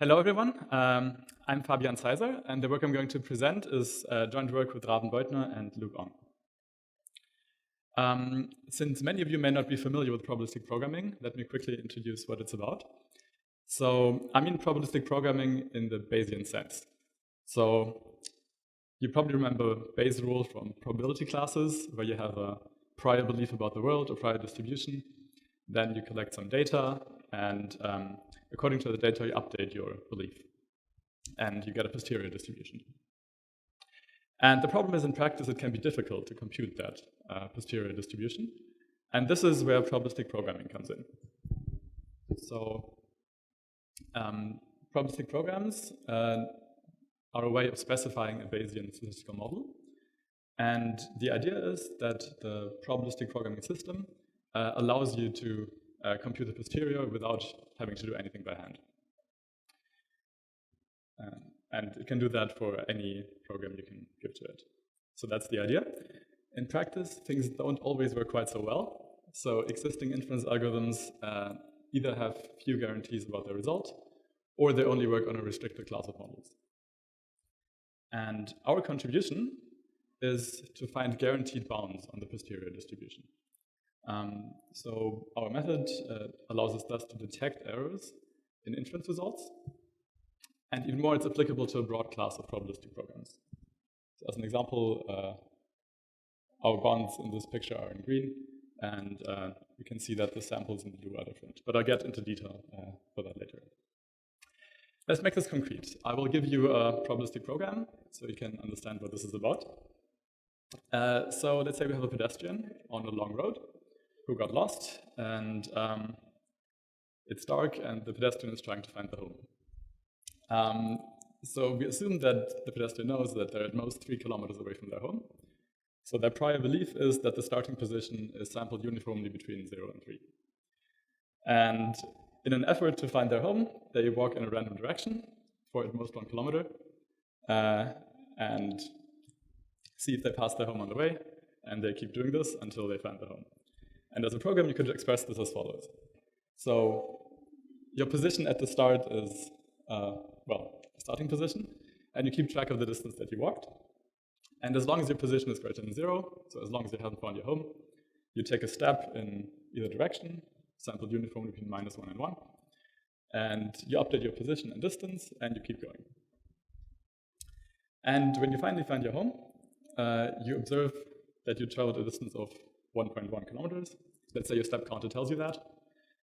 Hello, everyone. I'm Fabian Zeiser, and the work I'm going to present is joint work with Raven Beutner and Luke Ong. Since many of you may not be familiar with probabilistic programming, let me quickly introduce what it's about. So I mean probabilistic programming in the Bayesian sense. So you probably remember Bayes' rule from probability classes, where you have a prior belief about the world, a prior distribution. Then you collect some data, and according to the data, you update your belief. And you get a posterior distribution. And the problem is, in practice, it can be difficult to compute that posterior distribution. And this is where probabilistic programming comes in. So probabilistic programs are a way of specifying a Bayesian statistical model. And the idea is that the probabilistic programming system allows you to compute the posterior without having to do anything by hand. And it can do that for any program you can give to it. So that's the idea. In practice, things don't always work quite so well. So existing inference algorithms either have few guarantees about their result, or they only work on a restricted class of models. And our contribution is to find guaranteed bounds on the posterior distribution. So our method allows us thus to detect errors in inference results. And even more, it's applicable to a broad class of probabilistic programs. So as an example, our bounds in this picture are in green, and you can see that the samples in blue are different. But I'll get into detail for that later. Let's make this concrete. I will give you a probabilistic program so you can understand what this is about. So let's say we have a pedestrian on a long road who got lost, and it's dark, and the pedestrian is trying to find the home. So we assume that the pedestrian knows that they're at most 3 kilometers away from their home. So their prior belief is that the starting position is sampled uniformly between 0 and 3. And in an effort to find their home, they walk in a random direction for at most 1 kilometer and see if they pass their home on the way, and they keep doing this until they find the home. And as a program, you could express this as follows. So your position at the start is, starting position, and you keep track of the distance that you walked. And as long as your position is greater than 0, so as long as you haven't found your home, you take a step in either direction, sampled uniformly between -1 and 1, and you update your position and distance, and you keep going. And when you finally find your home, you observe that you traveled a distance of 1.1 kilometers. Let's say your step counter tells you that,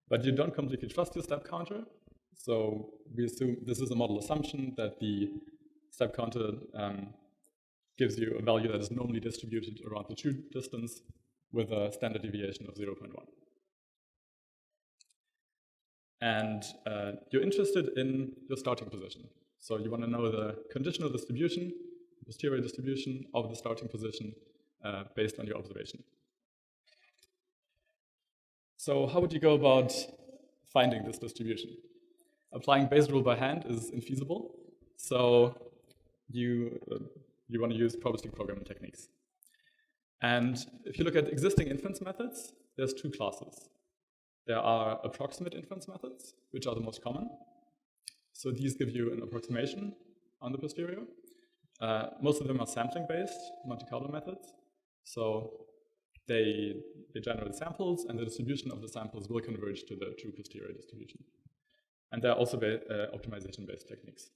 but you don't completely trust your step counter. So we assume this is a model assumption that the step counter gives you a value that is normally distributed around the true distance with a standard deviation of 0.1. And you're interested in your starting position. So you want to know the conditional distribution, posterior distribution of the starting position based on your observation. So how would you go about finding this distribution? Applying Bayes' rule by hand is infeasible, so you want to use probabilistic programming techniques. And if you look at existing inference methods, there's two classes. There are approximate inference methods, which are the most common. So these give you an approximation on the posterior. Most of them are sampling-based Monte Carlo methods. So they generate samples, and the distribution of the samples will converge to the true posterior distribution. And there are also optimization-based techniques.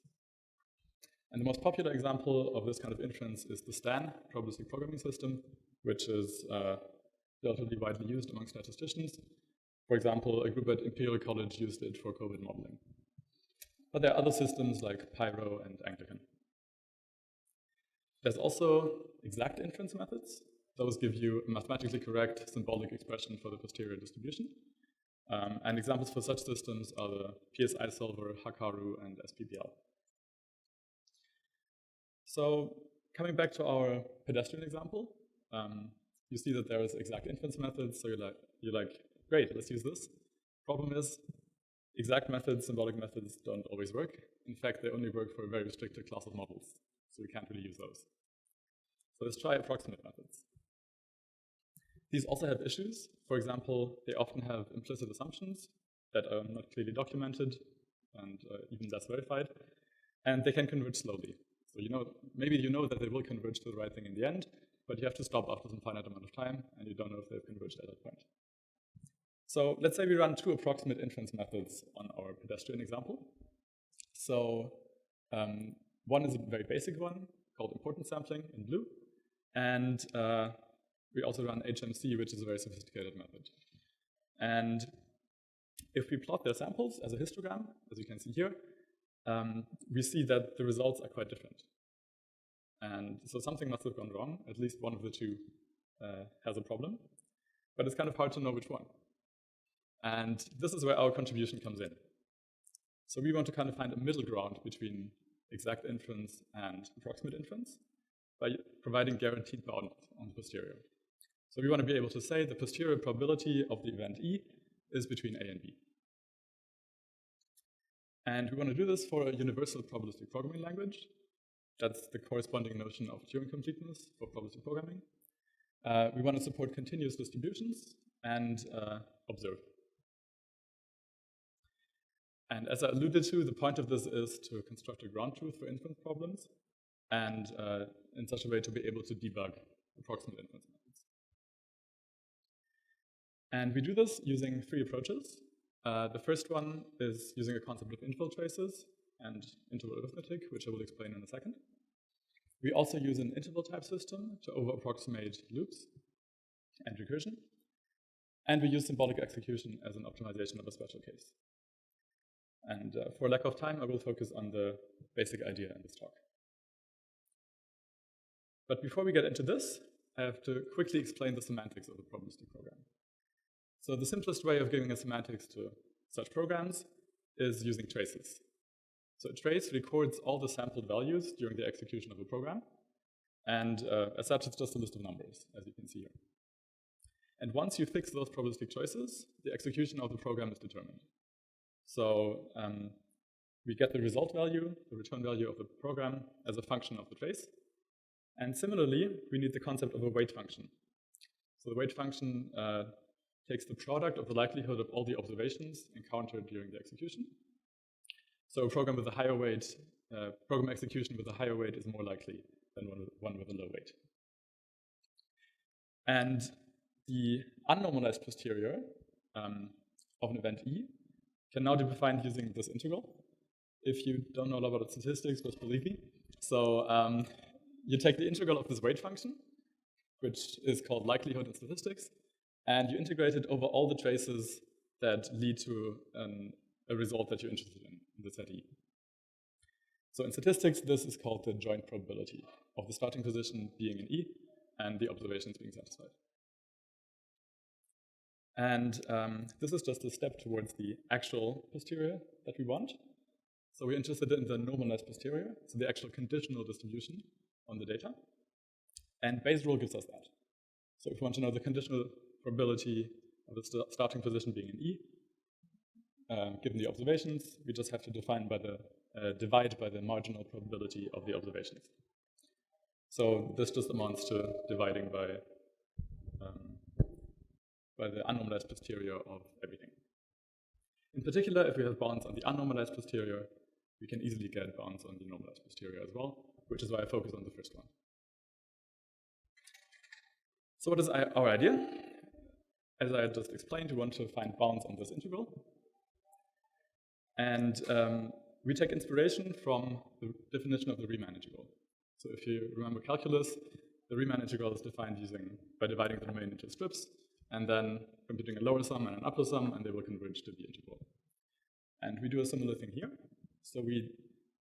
And the most popular example of this kind of inference is the STAN, probabilistic programming system, which is relatively widely used among statisticians. For example, a group at Imperial College used it for COVID modeling. But there are other systems like Pyro and Anglican. There's also exact inference methods. Those give you a mathematically correct symbolic expression for the posterior distribution. And examples for such systems are the PSI solver, Hakaru, and SPPL. So coming back to our pedestrian example, you see that there is exact inference methods. So you're like, great, let's use this. Problem is, exact methods, symbolic methods don't always work. In fact, they only work for a very restricted class of models. So we can't really use those. So let's try approximate methods. These also have issues. For example, they often have implicit assumptions that are not clearly documented. and even less verified. And they can converge slowly. So maybe you know that they will converge to the right thing in the end, but you have to stop after some finite amount of time, and you don't know if they've converged at that point. So let's say we run 2 approximate inference methods on our pedestrian example. So one is a very basic one called importance sampling in blue, and we also run HMC, which is a very sophisticated method. And if we plot their samples as a histogram, as you can see here, we see that the results are quite different. And so something must have gone wrong. At least one of the two has a problem. But it's kind of hard to know which one. And this is where our contribution comes in. So we want to kind of find a middle ground between exact inference and approximate inference by providing guaranteed bounds on the posterior. So we want to be able to say the posterior probability of the event E is between A and B. And we want to do this for a universal probabilistic programming language. That's the corresponding notion of Turing completeness for probabilistic programming. We want to support continuous distributions and observe. And as I alluded to, the point of this is to construct a ground truth for inference problems, and in such a way to be able to debug approximate inference methods. And we do this using 3 approaches. The first one is using a concept of interval traces and interval arithmetic, which I will explain in a second. We also use an interval type system to over-approximate loops and recursion. And we use symbolic execution as an optimization of a special case. And for lack of time, I will focus on the basic idea in this talk. But before we get into this, I have to quickly explain the semantics of a probabilistic program. So the simplest way of giving a semantics to such programs is using traces. So a trace records all the sampled values during the execution of a program. And as such, it's just a list of numbers, as you can see here. And once you fix those probabilistic choices, the execution of the program is determined. So we get the result value, the return value of the program, as a function of the trace. And similarly, we need the concept of a weight function. So the weight function takes the product of the likelihood of all the observations encountered during the execution. So a program with a higher weight, program execution with a higher weight is more likely than one with a low weight. And the unnormalized posterior of an event E can now be defined using this integral. If you don't know a lot about statistics, just believe me. So you take the integral of this weight function, which is called likelihood in statistics, and you integrate it over all the traces that lead to a result that you're interested in the set E. So in statistics, this is called the joint probability of the starting position being in E and the observations being satisfied. And this is just a step towards the actual posterior that we want. So we're interested in the normalized posterior, so the actual conditional distribution on the data. And Bayes' rule gives us that. So if we want to know the conditional probability of the starting position being in E, given the observations, we just have to divide by the marginal probability of the observations. So this just amounts to dividing by the unnormalized posterior of everything. In particular, if we have bounds on the unnormalized posterior, we can easily get bounds on the normalized posterior as well, which is why I focus on the first one. So what is our idea? As I just explained, we want to find bounds on this integral. And we take inspiration from the definition of the Riemann integral. So if you remember calculus, the Riemann integral is defined by dividing the domain into strips, and then computing a lower sum and an upper sum, and they will converge to the integral. And we do a similar thing here. So we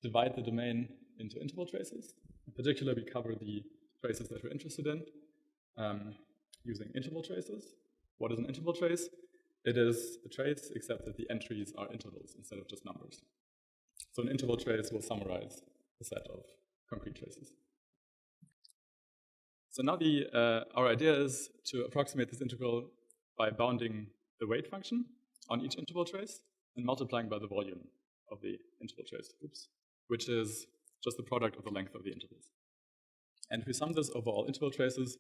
divide the domain into interval traces. In particular, we cover the traces that we're interested in using interval traces. What is an interval trace? It is a trace, except that the entries are intervals instead of just numbers. So an interval trace will summarize a set of concrete traces. So now our idea is to approximate this integral by bounding the weight function on each interval trace and multiplying by the volume of the interval trace, which is just the product of the length of the intervals. And if we sum this over all interval traces,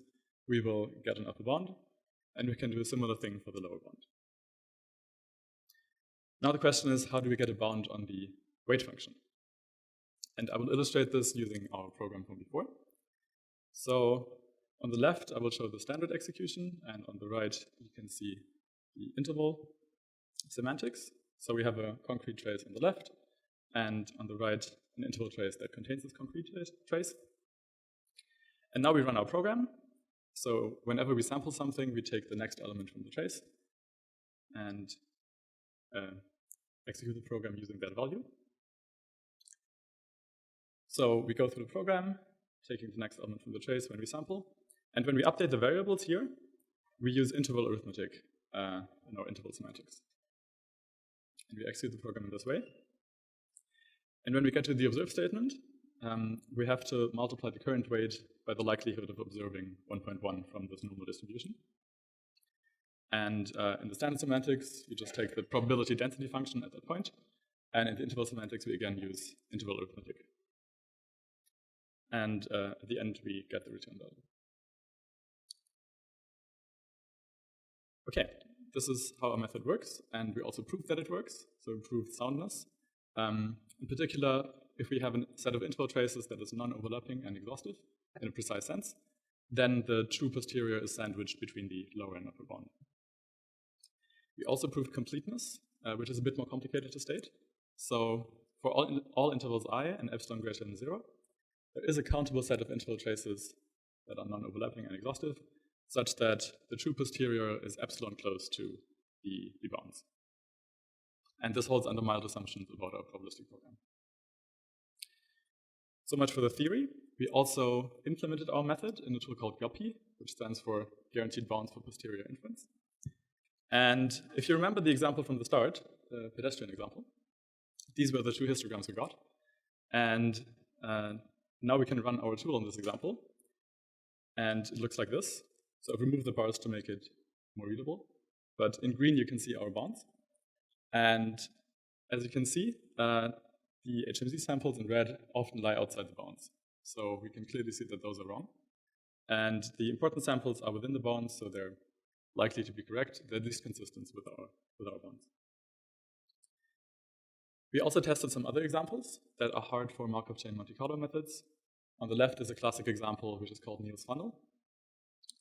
we will get an upper bound, and we can do a similar thing for the lower bound. Now the question is, how do we get a bound on the weight function? And I will illustrate this using our program from before. So on the left, I will show the standard execution, and on the right, you can see the interval semantics. So we have a concrete trace on the left, and on the right, an interval trace that contains this concrete trace. And now we run our program. So whenever we sample something, we take the next element from the trace and execute the program using that value. So we go through the program, taking the next element from the trace when we sample. And when we update the variables here, we use interval arithmetic in our interval semantics. And we execute the program in this way. And when we get to the observe statement, we have to multiply the current weight by the likelihood of observing 1.1 from this normal distribution. And in the standard semantics, you just take the probability density function at that point. And in the interval semantics, we again use interval arithmetic. And at the end, we get the return value. Okay, this is how our method works. And we also proved that it works, so improved soundness. In particular, if we have a set of interval traces that is non-overlapping and exhaustive in a precise sense, then the true posterior is sandwiched between the lower and upper bound. We also proved completeness, which is a bit more complicated to state. So for all intervals I and epsilon greater than 0, there is a countable set of interval traces that are non-overlapping and exhaustive, such that the true posterior is epsilon close to the bounds. And this holds under mild assumptions about our probabilistic program. So much for the theory. We also implemented our method in a tool called guppy, which stands for Guaranteed Bounds for Posterior Inference. And if you remember the example from the start, the pedestrian example, these were the two histograms we got. And now we can run our tool on this example. And it looks like this. So I've removed the bars to make it more readable. But in green, you can see our bounds. And as you can see, the HMC samples in red often lie outside the bounds. So we can clearly see that those are wrong. And the important samples are within the bounds, so they're likely to be correct. They're at least consistent with our bounds. We also tested some other examples that are hard for Markov chain Monte Carlo methods. On the left is a classic example, which is called Neal's funnel,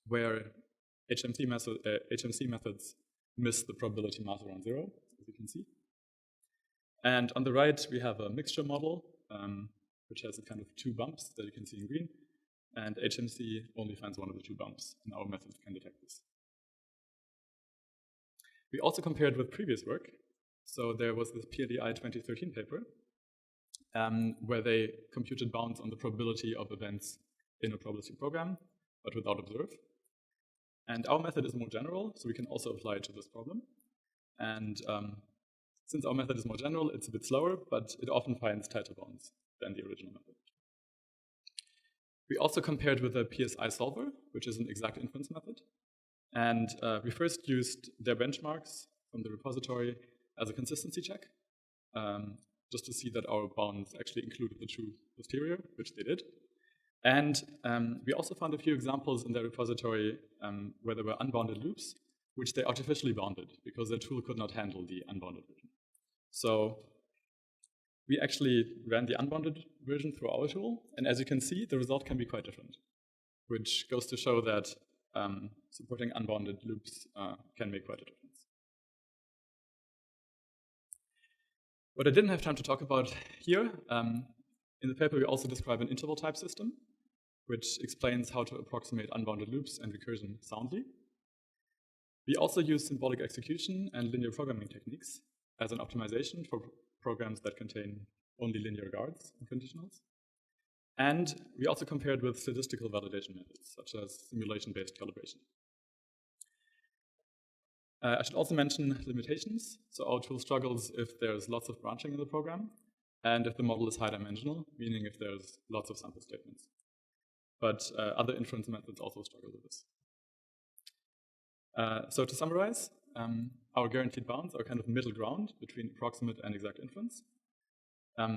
where HMC methods miss the probability mass around 0, as you can see. And on the right, we have a mixture model, which has a kind of 2 bumps that you can see in green. And HMC only finds one of the 2 bumps, and our method can detect this. We also compared with previous work. So there was this PLEI 2013 paper, where they computed bounds on the probability of events in a probabilistic program, but without observe. And our method is more general, so we can also apply it to this problem. And since our method is more general, it's a bit slower, but it often finds tighter bounds than the original method. We also compared with the PSI solver, which is an exact inference method. And we first used their benchmarks from the repository as a consistency check, just to see that our bounds actually included the true posterior, which they did. And we also found a few examples in their repository where there were unbounded loops, which they artificially bounded because their tool could not handle the unbounded version. So we actually ran the unbounded version through our tool, and as you can see, the result can be quite different, which goes to show that supporting unbounded loops can make quite a difference. What I didn't have time to talk about here, in the paper we also describe an interval type system, which explains how to approximate unbounded loops and recursion soundly. We also use symbolic execution and linear programming techniques as an optimization for programs that contain only linear guards and conditionals. And we also compared with statistical validation methods, such as simulation-based calibration. I should also mention limitations. So our tool struggles if there's lots of branching in the program, and if the model is high-dimensional, meaning if there's lots of sample statements. But other inference methods also struggle with this. So to summarize, our guaranteed bounds are kind of middle ground between approximate and exact inference.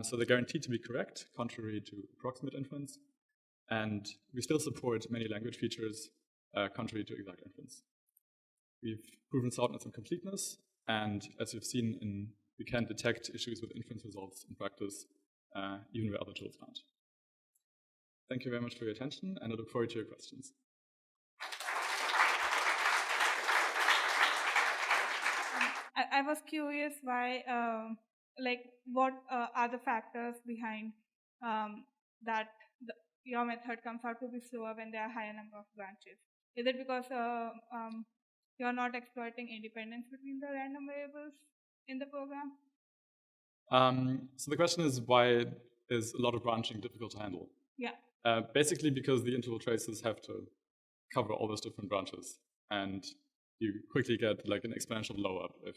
So they're guaranteed to be correct, contrary to approximate inference. And we still support many language features, contrary to exact inference. We've proven soundness and completeness, and as you've seen we can detect issues with inference results in practice, even where other tools can't. Thank you very much for your attention, and I look forward to your questions. I was curious why, what are the factors behind that your method comes out to be slower when there are higher number of branches? Is it because you're not exploiting independence between the random variables in the program? So the question is, why is a lot of branching difficult to handle? Yeah. Basically because the interval traces have to cover all those different branches, and you quickly get like an exponential blow-up if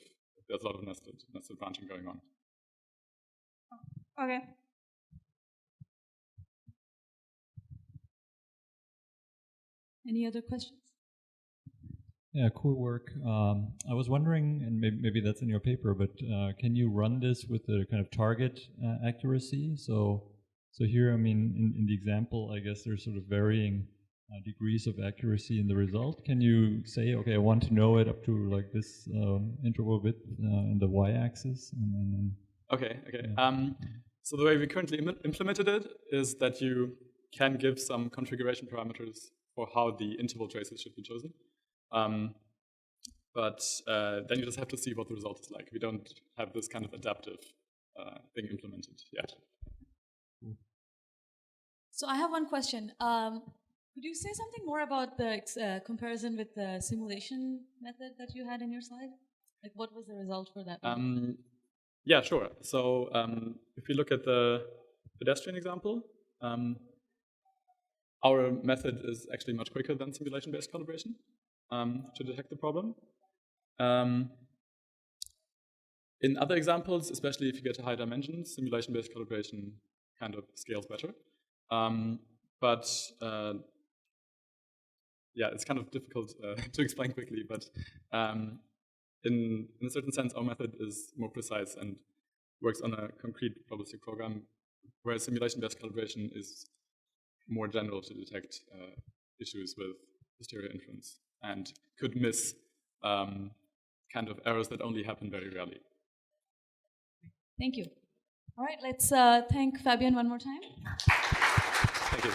there's a lot of nested branching going on. Okay. Any other questions? Yeah, cool work. I was wondering, and maybe that's in your paper, but can you run this with a kind of target accuracy? So here, I mean, in the example, I guess there's sort of varying degrees of accuracy in the result. Can you say, okay, I want to know it up to like this interval width in the y-axis? Okay. Yeah. So the way we currently implemented it is that you can give some configuration parameters for how the interval traces should be chosen. But then you just have to see what the result is like. We don't have this kind of adaptive thing implemented yet. So I have one question. Could you say something more about the comparison with the simulation method that you had in your slide? Like, what was the result for that? Yeah, sure. So if we look at the pedestrian example, our method is actually much quicker than simulation-based calibration to detect the problem. In other examples, especially if you get to high dimensions, simulation-based calibration kind of scales better. But yeah, it's kind of difficult to explain quickly, but in a certain sense, our method is more precise and works on a concrete probabilistic program, whereas simulation-based calibration is more general to detect issues with posterior inference and could miss kind of errors that only happen very rarely. Thank you. All right, let's thank Fabian one more time. Thank you.